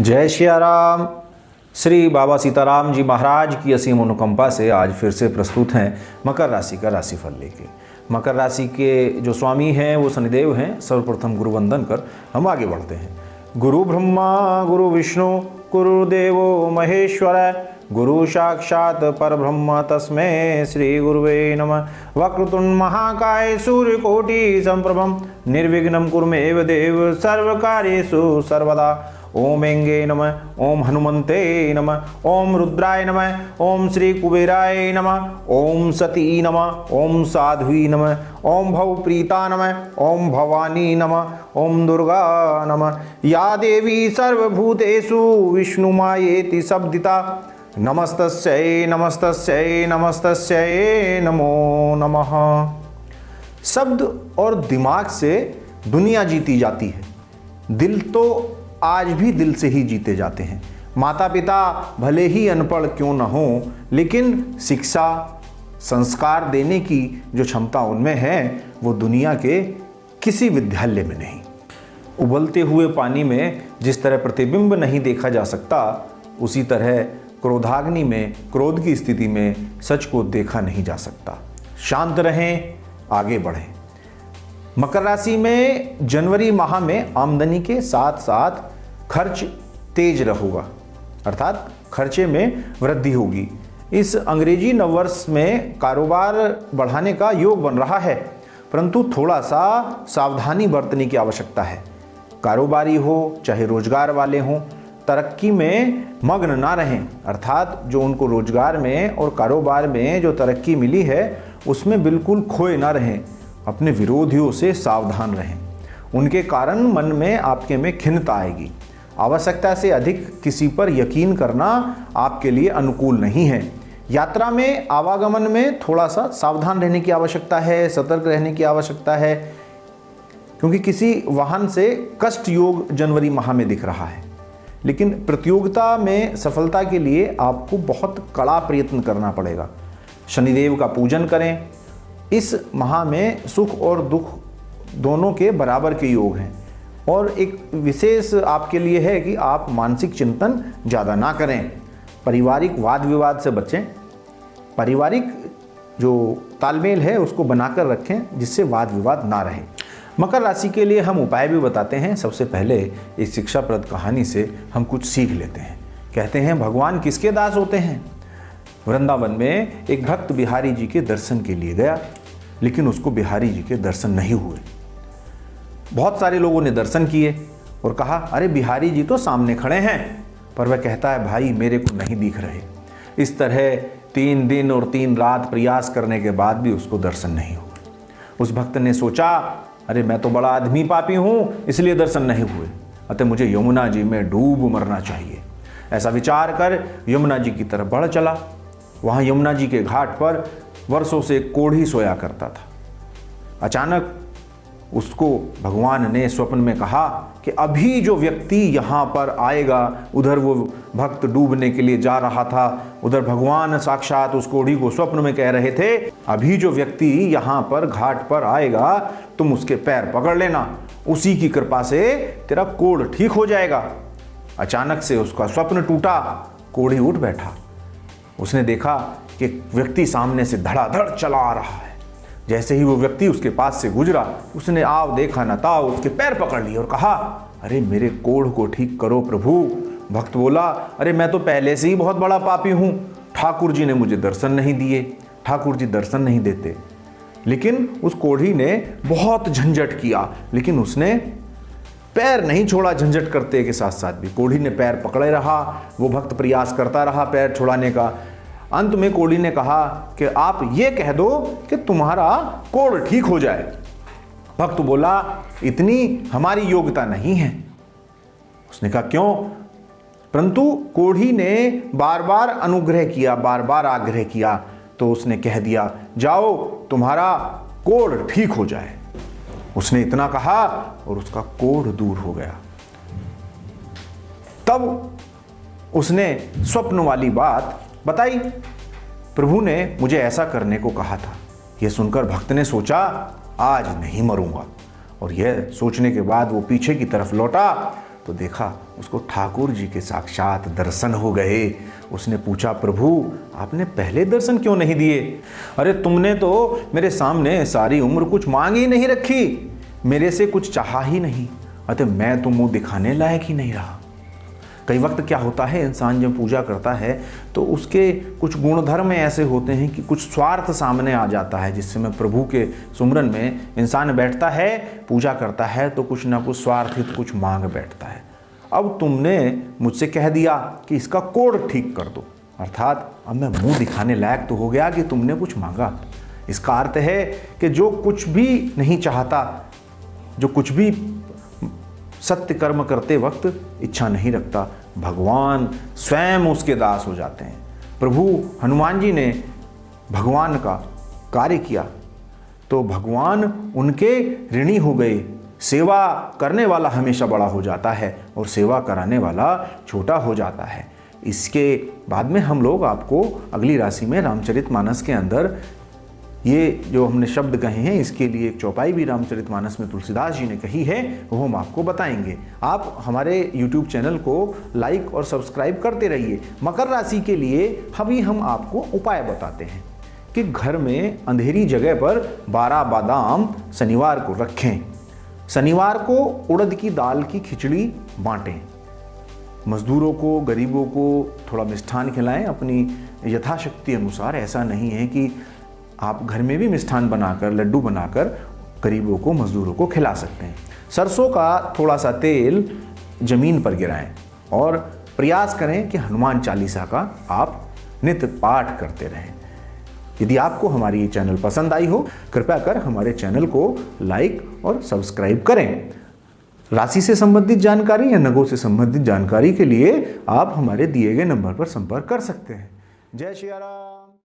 जय श्री राम। श्री बाबा सीताराम जी महाराज की असीम अनुकंपा से आज फिर से प्रस्तुत हैं मकर राशि का राशिफल लेके। मकर राशि के जो स्वामी हैं वो शनिदेव हैं। सर्वप्रथम गुरु वंदन कर हम आगे बढ़ते हैं। गुरु ब्रह्मा गुरु विष्णु गुरुदेवो महेश्वर गुरु साक्षात परब्रह्म तस्मै श्री गुरुवे नमः। वक्रतुंड महाकाय सूर्यकोटि संप्रभं निर्विघ्नं कुरु मे देव सर्वकार्येषु सर्वदा। ओम ऐंगे नमः, ओम हनुमन्ते नमः, ओम रुद्राय नमः, ओम श्री कुबेराय नमः, ओम सती नमः, ओम साध्वी नमः, ओम भवप्रीता नमः, ओम भवानी नमः, ओम दुर्गा नमः। या देवी सर्वभूतेषु विष्णुमायेति शब्दिता नमस्तस्यै नमस्तस्यै नमस्तस्यै नमो नमः। शब्द और दिमाग से दुनिया जीती जाती है, दिल तो आज भी दिल से ही जीते जाते हैं। माता पिता भले ही अनपढ़ क्यों न हो, लेकिन शिक्षा संस्कार देने की जो क्षमता उनमें है वो दुनिया के किसी विद्यालय में नहीं। उबलते हुए पानी में जिस तरह प्रतिबिंब नहीं देखा जा सकता, उसी तरह क्रोधाग्नि में क्रोध की स्थिति में सच को देखा नहीं जा सकता। शांत रहें, आगे बढ़ें। मकर राशि में जनवरी माह में आमदनी के साथ साथ खर्च तेज रहेगा, अर्थात खर्चे में वृद्धि होगी। इस अंग्रेजी नववर्ष में कारोबार बढ़ाने का योग बन रहा है, परंतु थोड़ा सा सावधानी बरतने की आवश्यकता है। कारोबारी हो चाहे रोजगार वाले हों, तरक्की में मग्न ना रहें, अर्थात जो उनको रोजगार में और कारोबार में जो तरक्की मिली है उसमें बिल्कुल खोए ना रहें। अपने विरोधियों से सावधान रहें, उनके कारण मन में आपके में खिन्नता आएगी। आवश्यकता से अधिक किसी पर यकीन करना आपके लिए अनुकूल नहीं है। यात्रा में आवागमन में थोड़ा सा सावधान रहने की आवश्यकता है, सतर्क रहने की आवश्यकता है, क्योंकि किसी वाहन से कष्ट योग जनवरी माह में दिख रहा है। लेकिन प्रतियोगिता में सफलता के लिए आपको बहुत कड़ा प्रयत्न करना पड़ेगा। शनिदेव का पूजन करें। इस माह में सुख और दुख दोनों के बराबर के योग हैं, और एक विशेष आपके लिए है कि आप मानसिक चिंतन ज़्यादा ना करें। पारिवारिक वाद विवाद से बचें। पारिवारिक जो तालमेल है उसको बनाकर रखें, जिससे वाद विवाद ना रहे। मकर राशि के लिए हम उपाय भी बताते हैं। सबसे पहले इस शिक्षाप्रद कहानी से हम कुछ सीख लेते हैं। कहते हैं भगवान किसके दास होते हैं। वृंदावन में एक भक्त बिहारी जी के दर्शन के लिए गया, लेकिन उसको बिहारी जी के दर्शन नहीं हुए। बहुत सारे लोगों ने दर्शन किए और कहा अरे बिहारी जी तो सामने खड़े हैं, पर वह कहता है भाई मेरे को नहीं दिख रहे। इस तरह 3 दिन और 3 रात प्रयास करने के बाद भी उसको दर्शन नहीं हुए। उस भक्त ने सोचा अरे मैं तो बड़ा आदमी पापी हूँ, इसलिए दर्शन नहीं हुए, अतः मुझे यमुना जी में डूब मरना चाहिए। ऐसा विचार कर यमुना जी की तरफ बढ़ चला। वहाँ यमुना जी के घाट पर वर्षों से कोढ़ी सोया करता था। अचानक उसको भगवान ने स्वप्न में कहा कि अभी जो व्यक्ति यहाँ पर आएगा, उधर वो भक्त डूबने के लिए जा रहा था, उधर भगवान साक्षात उस कोढ़ी को स्वप्न में कह रहे थे अभी जो व्यक्ति यहाँ पर घाट पर आएगा तुम उसके पैर पकड़ लेना, उसी की कृपा से तेरा कोढ़ ठीक हो जाएगा। अचानक से उसका स्वप्न टूटा, कोढ़ी उठ बैठा। उसने देखा कि व्यक्ति सामने से धड़ाधड़ चला आ रहा है। जैसे ही वो व्यक्ति उसके पास से गुजरा, उसने आव देखा न ताव उसके पैर पकड़ लिए और कहा अरे मेरे कोढ़ को ठीक करो प्रभु। भक्त बोला अरे मैं तो पहले से ही बहुत बड़ा पापी हूँ, ठाकुर जी ने मुझे दर्शन नहीं दिए, ठाकुर जी दर्शन नहीं देते। लेकिन उस कोढ़ी ने बहुत झंझट किया, लेकिन उसने पैर नहीं छोड़ा। झंझट करते के साथ साथ भी कोढ़ी ने पैर पकड़े रहा। वो भक्त प्रयास करता रहा पैर छुड़ाने का। अंत में कोढ़ी ने कहा कि आप ये कह दो कि तुम्हारा कोढ़ ठीक हो जाए। भक्त बोला इतनी हमारी योग्यता नहीं है। उसने कहा क्यों? परंतु कोढ़ी ने बार बार अनुग्रह किया, बार बार आग्रह किया, तो उसने कह दिया जाओ तुम्हारा कोढ़ ठीक हो जाए। उसने इतना कहा और उसका कोढ़ दूर हो गया। तब उसने स्वप्न वाली बात बताई, प्रभु ने मुझे ऐसा करने को कहा था। यह सुनकर भक्त ने सोचा आज नहीं मरूंगा, और यह सोचने के बाद वो पीछे की तरफ लौटा तो देखा उसको ठाकुर जी के साक्षात दर्शन हो गए। उसने पूछा, प्रभु आपने पहले दर्शन क्यों नहीं दिए? अरे तुमने तो मेरे सामने सारी उम्र कुछ मांग ही नहीं रखी, मेरे से कुछ चाहा ही नहीं, अतः मैं तो मुंह दिखाने लायक ही नहीं रहा। कई वक्त क्या होता है, इंसान जब पूजा करता है तो उसके कुछ गुणधर्म ऐसे होते हैं कि कुछ स्वार्थ सामने आ जाता है, जिससे में प्रभु के सुमरन में इंसान बैठता है, पूजा करता है तो कुछ ना कुछ स्वार्थित कुछ मांग बैठता है। अब तुमने मुझसे कह दिया कि इसका कोड ठीक कर दो, अर्थात अब मैं मुंह दिखाने लायक तो हो गया कि तुमने कुछ मांगा। इसका अर्थ है कि जो कुछ भी नहीं चाहता, जो कुछ भी सत्य कर्म करते वक्त इच्छा नहीं रखता, भगवान स्वयं उसके दास हो जाते हैं। प्रभु हनुमान जी ने भगवान का कार्य किया तो भगवान उनके ऋणी हो गए। सेवा करने वाला हमेशा बड़ा हो जाता है और सेवा कराने वाला छोटा हो जाता है। इसके बाद में हम लोग आपको अगली राशि में रामचरितमानस के अंदर ये जो हमने शब्द कहे हैं, इसके लिए एक चौपाई भी रामचरितमानस में तुलसीदास जी ने कही है, वो हम आपको बताएंगे। आप हमारे YouTube चैनल को लाइक और सब्सक्राइब करते रहिए। मकर राशि के लिए अभी हम आपको उपाय बताते हैं कि घर में अंधेरी जगह पर 12 बादाम शनिवार को रखें। शनिवार को उड़द की दाल की खिचड़ी बांटें। मजदूरों को, गरीबों को थोड़ा मिष्ठान खिलाएं अपनी यथाशक्ति अनुसार। ऐसा नहीं है कि आप घर में भी मिष्ठान बनाकर, लड्डू बनाकर गरीबों को, मजदूरों को खिला सकते हैं। सरसों का थोड़ा सा तेल जमीन पर गिराएं और प्रयास करें कि हनुमान चालीसा का आप नित्य पाठ करते रहें। यदि आपको हमारी ये चैनल पसंद आई हो, कृपया कर हमारे चैनल को लाइक और सब्सक्राइब करें। राशि से संबंधित जानकारी या नगों से संबंधित जानकारी के लिए आप हमारे दिए गए नंबर पर संपर्क कर सकते हैं। जय श्री राम।